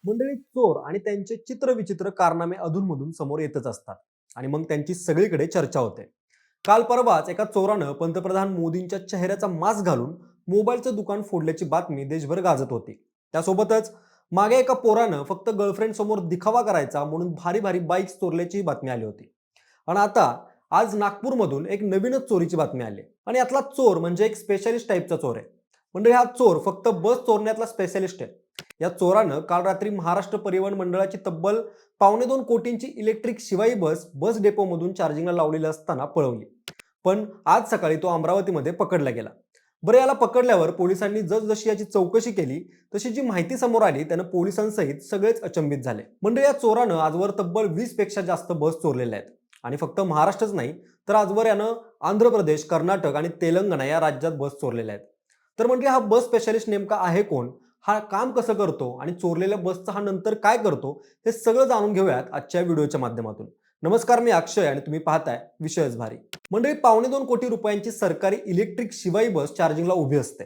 मंडळी चोर आणि त्यांचे चित्रविचित्र कारनामे अधूनमधून समोर येतच असतात आणि मग त्यांची सगळीकडे चर्चा होते. काल परवाच एका चोरानं पंतप्रधान मोदींच्या चेहऱ्याचा मास्क घालून मोबाईलचं दुकान फोडल्याची बातमी देशभर गाजत होती. त्यासोबतच मागे एका पोरानं फक्त गर्लफ्रेंड समोर दिखावा करायचा म्हणून भारी भारी बाईक्स चोरल्याची बातमी आली होती. आणि आता आज नागपूरमधून एक नवीनच चोरीची बातमी आली आणि यातला चोर म्हणजे एक स्पेशालिस्ट टाईपचा चोर आहे. म्हणजे हा चोर फक्त बस चोरण्यातला स्पेशालिस्ट आहे. या चोरानं काल रात्री महाराष्ट्र परिवहन मंडळाची तब्बल 1.25 कोटींची इलेक्ट्रिक शिवाई बस बस डेपोमधून चार्जिंगला लावलेली असताना पळवली. पण आज सकाळी तो अमरावतीमध्ये पकडला गेला. बरं, याला पकडल्यावर पोलिसांनी जसजशी याची चौकशी केली तशी जी माहिती समोर आली त्यानं पोलिसांसहित सगळेच अचंबित झाले. म्हणजे या चोरानं आजवर तब्बल 20 पेक्षा जास्त बस चोरलेल्या आहेत आणि फक्त महाराष्ट्रच नाही तर आजवर यानं आंध्र प्रदेश, कर्नाटक आणि तेलंगणा या राज्यात बस चोरलेल्या आहेत. तर म्हणजे हा बस स्पेशालिस्ट नेमका आहे कोण, हा काम कसं करतो आणि चोरलेल्या बसचा हा नंतर काय करतो, हे सगळं जाणून घेऊयात आजच्या व्हिडिओच्या माध्यमातून. नमस्कार, मी अक्षय आणि तुम्ही पाहताय विषयच भारी. मंडळी, 1.25 कोटी रुपयांची सरकारी इलेक्ट्रिक शिवाई बस चार्जिंगला उभी असते.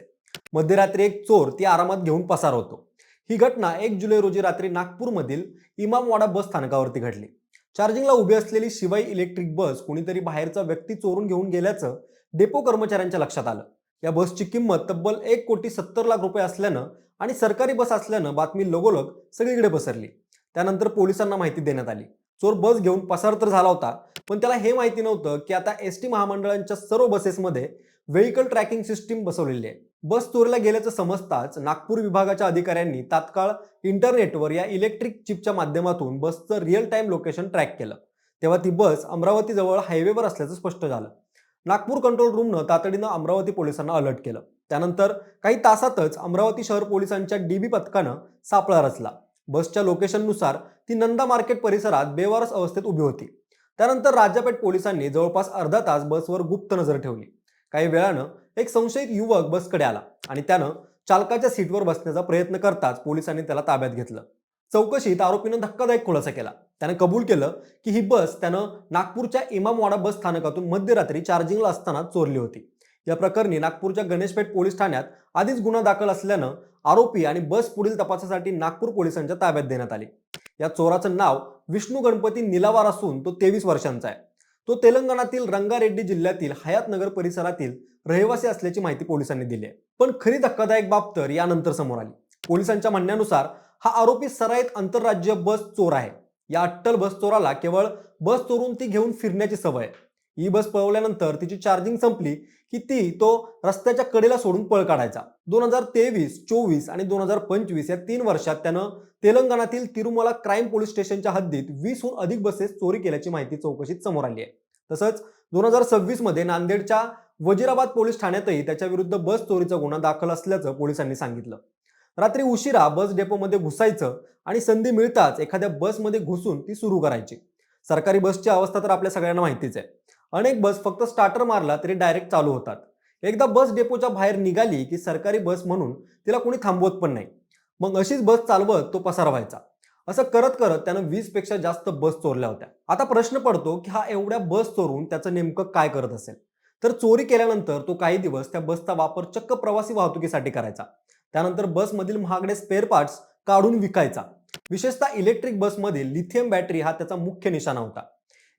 मध्यरात्री एक चोर ती आरामात घेऊन पसार होतो. ही घटना 1 जुलै रोजी रात्री नागपूरमधील इमामवाडा बस स्थानकावरती घडली. चार्जिंगला उभी असलेली शिवाई इलेक्ट्रिक बस कोणीतरी बाहेरचा व्यक्ती चोरून घेऊन गेल्याचं डेपो कर्मचाऱ्यांच्या लक्षात आलं. या बसची किंमत तब्बल 1,70,00,000 रुपये असल्यानं आणि सरकारी बस असल्यानं बातमी लगोलग सगळीकडे पसरली. त्यानंतर पोलिसांना माहिती देण्यात आली. चोर बस घेऊन पसार तर झाला होता, पण त्याला हे माहिती नव्हतं की आता एसटी महामंडळांच्या सर्व बसेसमध्ये व्हेकल ट्रॅकिंग सिस्टीम बसवलेली आहे. बस चोरीला गेल्याचं समजताच नागपूर विभागाच्या अधिकाऱ्यांनी तात्काळ इंटरनेटवर या इलेक्ट्रिक चिपच्या माध्यमातून बसचं रिअल टाइम लोकेशन ट्रॅक केलं. तेव्हा ती बस अमरावतीजवळ हायवेवर असल्याचं स्पष्ट झालं. नागपूर कंट्रोल रूमनं तातडीनं अमरावती पोलिसांना अलर्ट केलं. त्यानंतर काही तासातच अमरावती शहर पोलिसांच्या डीबी पथकानं सापळा रचला. बसच्या लोकेशननुसार ती नंदा मार्केट परिसरात बेवारस अवस्थेत उभी होती. त्यानंतर राजापेठ पोलिसांनी जवळपास अर्धा तास बसवर गुप्त नजर ठेवली. काही वेळानं एक संशयित युवक बसकडे आला आणि त्यानं चालकाच्या सीटवर बसण्याचा प्रयत्न करताच पोलिसांनी त्याला ताब्यात घेतलं. चौकशीत आरोपीनं धक्कादायक खुलासा केला. त्यानं कबूल केलं की ही बस त्यानं नागपूरच्या इमामवाडा बस स्थानकातून मध्यरात्री चार्जिंगला असताना चोरली होती. या प्रकरणी नागपूरच्या गणेशपेठ पोलीस ठाण्यात आधीच गुन्हा दाखल असल्यानं आरोपी आणि बस पुढील तपासासाठी नागपूर पोलिसांच्या ताब्यात देण्यात आली. या चोराचं नाव विष्णू गणपती निलावार असून तो 23 वर्षांचा आहे. तो तेलंगणातील रंगारेड्डी जिल्ह्यातील हयातनगर परिसरातील रहिवासी असल्याची माहिती पोलिसांनी दिली आहे. पण खरी धक्कादायक बाब तर यानंतर समोर आली. पोलिसांच्या म्हणण्यानुसार हा आरोपी सराईत आंतरराज्य बस चोर आहे. या अट्टल बस चोराला केवळ बस चोरून ती घेऊन फिरण्याची सवय आहे. ही बस पळवल्यानंतर तिची चार्जिंग संपली की ती तो रस्त्याच्या कडेला सोडून पळ काढायचा. 2023, 24 आणि 2025 या 3 वर्षात त्यानं तेलंगणातील तिरुमला क्राईम पोलीस स्टेशनच्या हद्दीत 20हून अधिक बसेस चोरी केल्याची माहिती चौकशीत समोर आली आहे. तसंच 2026 मध्ये नांदेडच्या वजीराबाद पोलीस ठाण्यातही त्याच्या विरुद्ध बस चोरीचा गुन्हा दाखल असल्याचं पोलिसांनी सांगितलं. रात्री उशिरा बस डेपोमध्ये घुसायचं आणि संधी मिळताच एखाद्या बसमध्ये घुसून ती सुरू करायची. सरकारी बसची अवस्था तर आपल्या सगळ्यांना माहितीच आहे. अनेक बस फक्त स्टार्टर मारला तरी डायरेक्ट चालू होतात. एकदा बस डेपोच्या बाहेर निघाली की सरकारी बस म्हणून तिला कोणी थांबवत पण नाही. मग अशीच बस चालवत तो पसार व्हायचा. असं करत करत त्यानं 20 पेक्षा जास्त बस चोरल्या होत्या. आता प्रश्न पडतो की हा एवढ्या बस चोरून त्याचं नेमकं काय करत असेल. तर चोरी केल्यानंतर तो काही दिवस त्या बसचा वापर चक्क प्रवासी वाहतुकीसाठी करायचा. त्यानंतर बसमधील महागडे स्पेअर पार्ट्स काढून विकायचा. विशेषतः इलेक्ट्रिक बसमधील लिथियम बॅटरी हा त्याचा मुख्य निशाणा होता.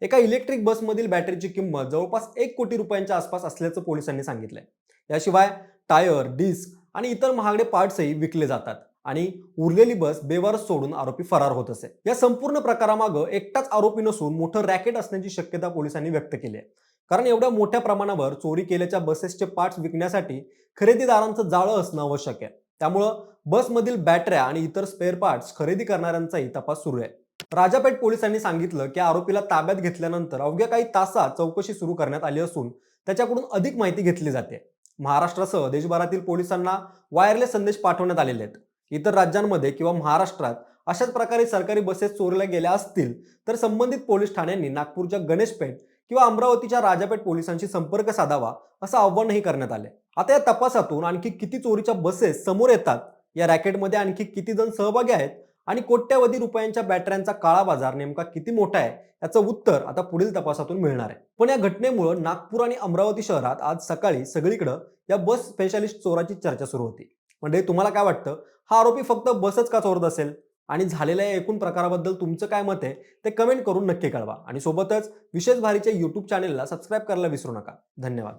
एका इलेक्ट्रिक बसमधील बॅटरीची किंमत जवळपास 1 कोटी रुपयांच्या आसपास असल्याचं पोलिसांनी सांगितलंय. याशिवाय टायर, डिस्क आणि इतर महागडे पार्ट्सही विकले जातात आणि उरलेली बस बेवारस सोडून आरोपी फरार होत असे. या संपूर्ण प्रकारामागं एकटाच आरोपी नसून मोठं रॅकेट असण्याची शक्यता पोलिसांनी व्यक्त केली आहे. कारण एवढ्या मोठ्या प्रमाणावर चोरी केल्याच्या बसेसचे पार्ट्स विकण्यासाठी खरेदीदारांचं जाळं असणं आवश्यक आहे. त्यामुळं बसमधील बॅटऱ्या आणि इतर स्पेअर पार्ट्स खरेदी करणाऱ्यांचाही तपास सुरू आहे. राजापेठ पोलिसांनी सांगितलं की आरोपीला ताब्यात घेतल्यानंतर अवघ्या काही तासात चौकशी सुरू करण्यात आली असून त्याच्याकडून अधिक माहिती घेतली जाते. महाराष्ट्रासह देशभरातील पोलिसांना वायरलेस संदेश पाठवण्यात आलेले आहेत. इतर राज्यांमध्ये किंवा महाराष्ट्रात अशाच प्रकारे सरकारी बसेस चोरीला गेल्या असतील तर संबंधित पोलीस ठाण्यांनी नागपूरच्या गणेशपेठ किंवा अमरावतीच्या राजापेठ पोलिसांशी संपर्क साधावा असं आव्हानही करण्यात आले. आता या तपासातून आणखी किती चोरीच्या बसेस समोर येतात, या रॅकेटमध्ये आणखी किती जण सहभागी आहेत आणि कोट्यवधी रुपयांच्या बॅटऱ्यांचा काळा बाजार नेमका किती मोठा आहे याचं उत्तर आता पुढील तपासातून मिळणार आहे. पण या घटनेमुळे नागपूर आणि अमरावती शहरात आज सकाळी सगळीकडे या बस स्पेशालिस्ट चोराची चर्चा सुरू होती. म्हणजे तुम्हाला काय वाटतं, हा आरोपी फक्त बसच का चोरत असेल? आणि झालेल्या या एकूण प्रकाराबद्दल तुमचं काय मत आहे ते कमेंट करून नक्की कळवा आणि सोबतच विशेष भारीच्या YouTube चॅनेलला सबस्क्राईब करायला विसरू नका. धन्यवाद.